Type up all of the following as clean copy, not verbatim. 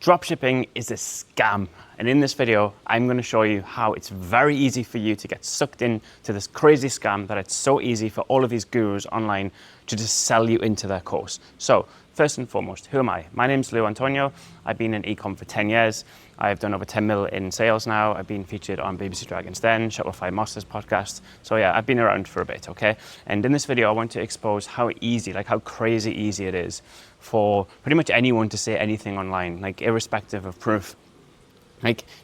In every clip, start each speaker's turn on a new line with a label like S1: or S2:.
S1: Dropshipping is a scam, and in this video I'm going to show you how it's very easy for you to get sucked into this crazy scam, that it's so easy for all of these gurus online to just sell you into their course. So first and foremost, who am I? My name's Lou Antonio. I've been in ecom for 10 years. I've done over 10 mil in sales now. I've been featured on BBC Dragon's Den, Shopify Masters podcast. So yeah, I've been around for a bit, okay? And in this video I want to expose how easy, how crazy easy it is for pretty much anyone to say anything online, irrespective of proof.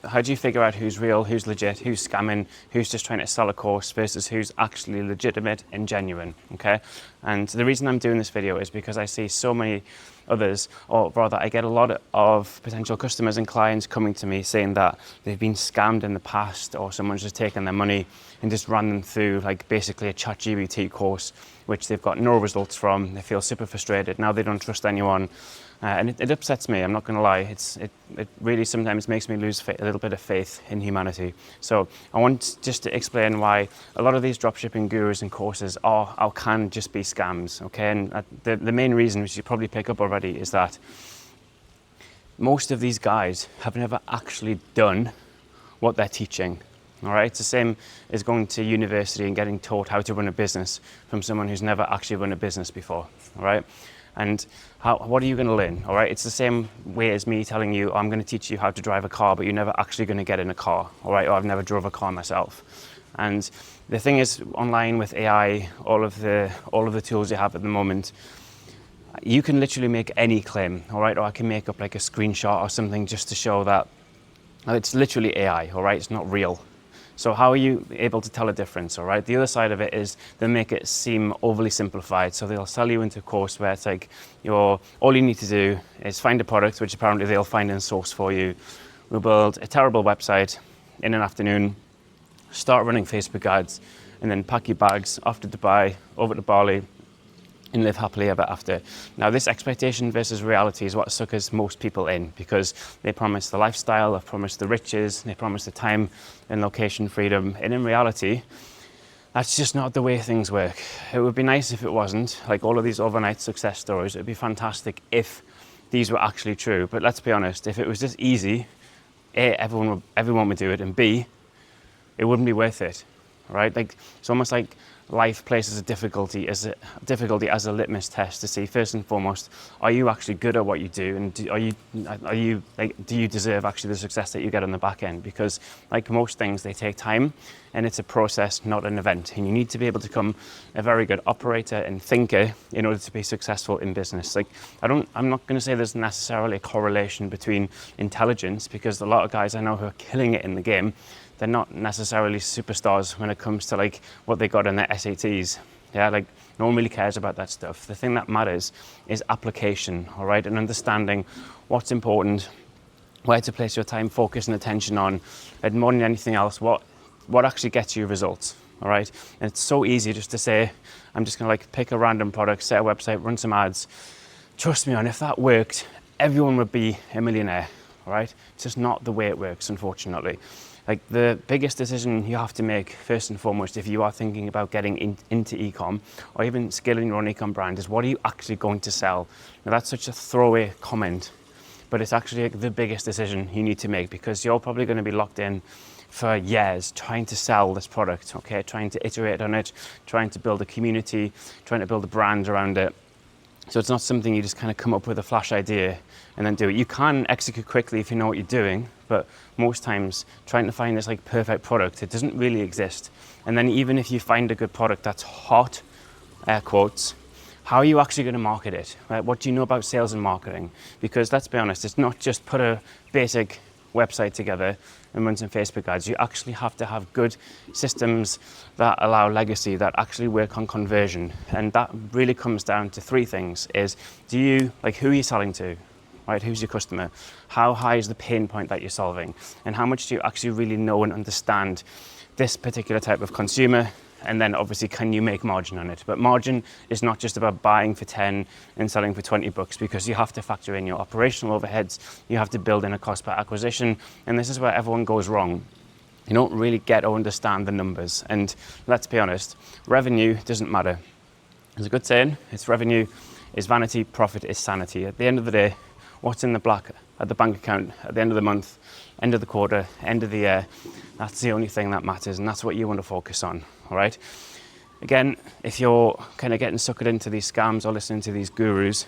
S1: How do you figure out who's real, who's legit, who's scamming, who's just trying to sell a course versus who's actually legitimate and genuine, okay? And the reason I'm doing this video is because I see so many others, or rather I get a lot of potential customers and clients coming to me saying that they've been scammed in the past, or someone's just taken their money and just ran them through basically a ChatGPT course, which they've got no results from. They feel super frustrated. Now they don't trust anyone. And it upsets me, I'm not going to lie. It really sometimes makes me lose a little bit of faith in humanity. So I want just to explain why a lot of these dropshipping gurus and courses are or can just be scams, okay? And the main reason, which you probably pick up already, is that most of these guys have never actually done what they're teaching. All right, it's the same as going to university and getting taught how to run a business from someone who's never actually run a business before. All right. And what are you going to learn? All right, it's the same way as me telling you, I'm going to teach you how to drive a car, but you're never actually going to get in a car. All right, or I've never drove a car myself. And the thing is, online with AI, all of the tools you have at the moment, you can literally make any claim. All right, or I can make up a screenshot or something just to show that it's literally AI. All right, it's not real. So how are you able to tell a difference, all right? The other side of it is they make it seem overly simplified. So they'll sell you into a course where it's all you need to do is find a product, which apparently they'll find and source for you. We'll build a terrible website in an afternoon, start running Facebook ads, and then pack your bags off to Dubai, over to Bali, and live happily ever after. Now, this expectation versus reality is what suckers most people in, because they promise the lifestyle, they promise the riches, they promise the time and location freedom, and in reality, that's just not the way things work. It would be nice if it wasn't. All of these overnight success stories, it would be fantastic if these were actually true. But let's be honest, if it was just easy, A, everyone would do it, and B, it wouldn't be worth it, right? It's almost like life places a difficulty as a litmus test to see, first and foremost, are you actually good at what you do, and do you deserve actually the success that you get on the back end? Because like most things, they take time, and it's a process, not an event. And you need to be able to become a very good operator and thinker in order to be successful in business. I'm not going to say there's necessarily a correlation between intelligence, because a lot of guys I know who are killing it in the game, they're not necessarily superstars when it comes to what they got in their SATs. Yeah, no one really cares about that stuff. The thing that matters is application, all right, and understanding what's important, where to place your time, focus, and attention on, and more than anything else, what actually gets you results, all right? And it's so easy just to say, I'm just gonna pick a random product, set a website, run some ads. Trust me, and if that worked, everyone would be a millionaire, all right? It's just not the way it works, unfortunately. The biggest decision you have to make, first and foremost, if you are thinking about getting into ecom, or even scaling your own ecom brand, is what are you actually going to sell? Now, that's such a throwaway comment, but it's actually the biggest decision you need to make, because you're probably going to be locked in for years trying to sell this product, okay? Trying to iterate on it, trying to build a community, trying to build a brand around it. So it's not something you just kind of come up with a flash idea and then do it. You can execute quickly if you know what you're doing, but most times trying to find this perfect product, it doesn't really exist. And then even if you find a good product that's hot, air quotes, how are you actually going to market it? Right? What do you know about sales and marketing? Because let's be honest, it's not just put a basic website together and run some Facebook ads. You actually have to have good systems that allow legacy, that actually work on conversion. And that really comes down to three things: is who are you selling to? Right? Who's your customer? How high is the pain point that you're solving? And how much do you actually really know and understand this particular type of consumer? And then obviously, can you make margin on it? But margin is not just about buying for 10 and selling for 20 bucks, because you have to factor in your operational overheads. You have to build in a cost per acquisition. And this is where everyone goes wrong. You don't really get or understand the numbers. And let's be honest, revenue doesn't matter. There's a good saying, it's revenue is vanity, profit is sanity. At the end of the day, what's in the black at the bank account at the end of the month, end of the quarter, end of the year. That's the only thing that matters, and that's what you want to focus on, all right? Again, if you're kind of getting suckered into these scams or listening to these gurus,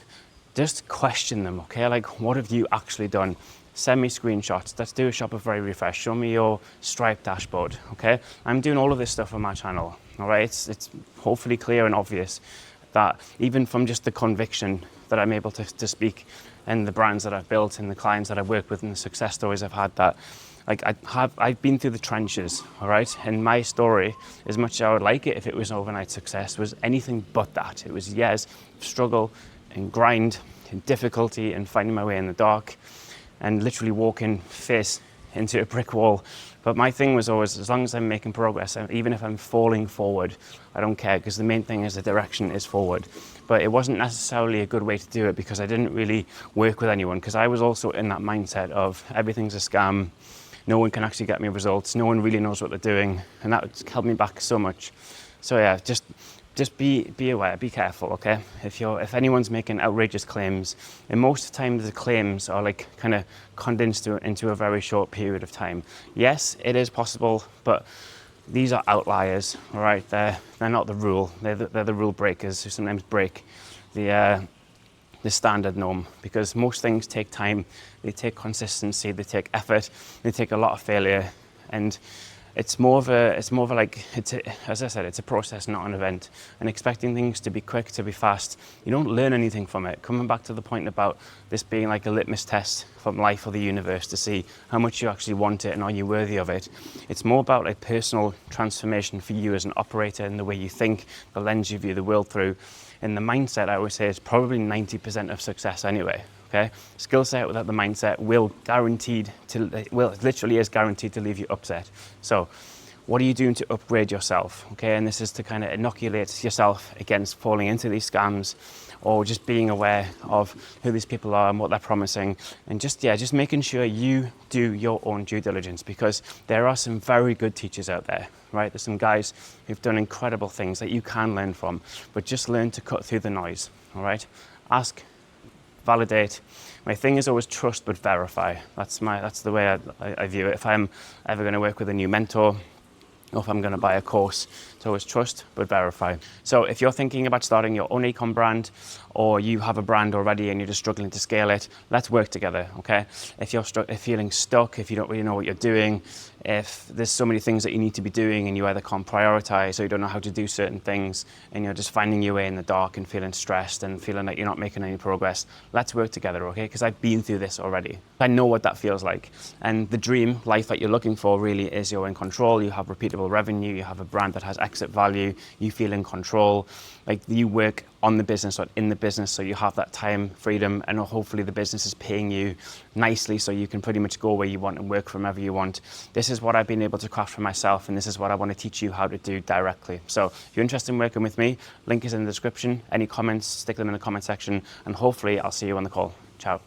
S1: just question them, okay? Like, what have you actually done? Send me screenshots. Let's do a Shopify refresh. Show me your Stripe dashboard, okay? I'm doing all of this stuff on my channel, all right? It's hopefully clear and obvious that even from just the conviction that I'm able to speak and the brands that I've built and the clients that I've worked with and the success stories I've had, that like I've been through the trenches, all right? And my story, as much as I would like it if it was overnight success, was anything but that. It was years of struggle and grind and difficulty and finding my way in the dark and literally walking face into a brick wall. But my thing was always, as long as I'm making progress, even if I'm falling forward, I don't care, because the main thing is the direction is forward. But it wasn't necessarily a good way to do it because I didn't really work with anyone, because I was also in that mindset of everything's a scam, no one can actually get me results, no one really knows what they're doing, and that held me back so much. So yeah, just be aware, be careful, okay? If anyone's making outrageous claims, and most of the time the claims are like kind of condensed into a very short period of time. Yes, it is possible, but these are outliers, all right? They're not the rule. They're the rule breakers who sometimes break the standard norm, because most things take time, they take consistency, they take effort, they take a lot of failure, and it's more of a like, as I said, it's a process, not an event. And expecting things to be quick, to be fast, you don't learn anything from it. Coming back to the point about this being like a litmus test from life or the universe to see how much you actually want it and are you worthy of it. It's more about like personal transformation for you as an operator and the way you think, the lens you view the world through. And the mindset, I always say, is probably 90% of success anyway. Okay, skill set without the mindset it literally is guaranteed to leave you upset. So what are you doing to upgrade yourself? Okay, and this is to kind of inoculate yourself against falling into these scams, or just being aware of who these people are and what they're promising, and just making sure you do your own due diligence, because there are some very good teachers out there, right? There's some guys who've done incredible things that you can learn from, but just learn to cut through the noise, all right? Ask, validate. My thing is always trust but verify. That's the way I view it. If I'm ever going to work with a new mentor, or if I'm going to buy a course, it's always trust but verify. So if you're thinking about starting your own ecom brand, or you have a brand already and you're just struggling to scale it, let's work together, okay? If you're feeling stuck, if you don't really know what you're doing, if there's so many things that you need to be doing and you either can't prioritize or you don't know how to do certain things and you're just finding your way in the dark and feeling stressed and feeling like you're not making any progress, let's work together, okay? Because I've been through this already. I know what that feels like. And the dream life that you're looking for really is you're in control, you have repeatable revenue, you have a brand that has exit value, you feel in control, like you work on the business or in the business, so you have that time freedom, and hopefully the business is paying you nicely so you can pretty much go where you want and work from wherever you want. This is what I've been able to craft for myself, and this is what I want to teach you how to do directly. So if you're interested in working with me, link is in the description. Any comments, stick them in the comment section, and hopefully I'll see you on the call. Ciao.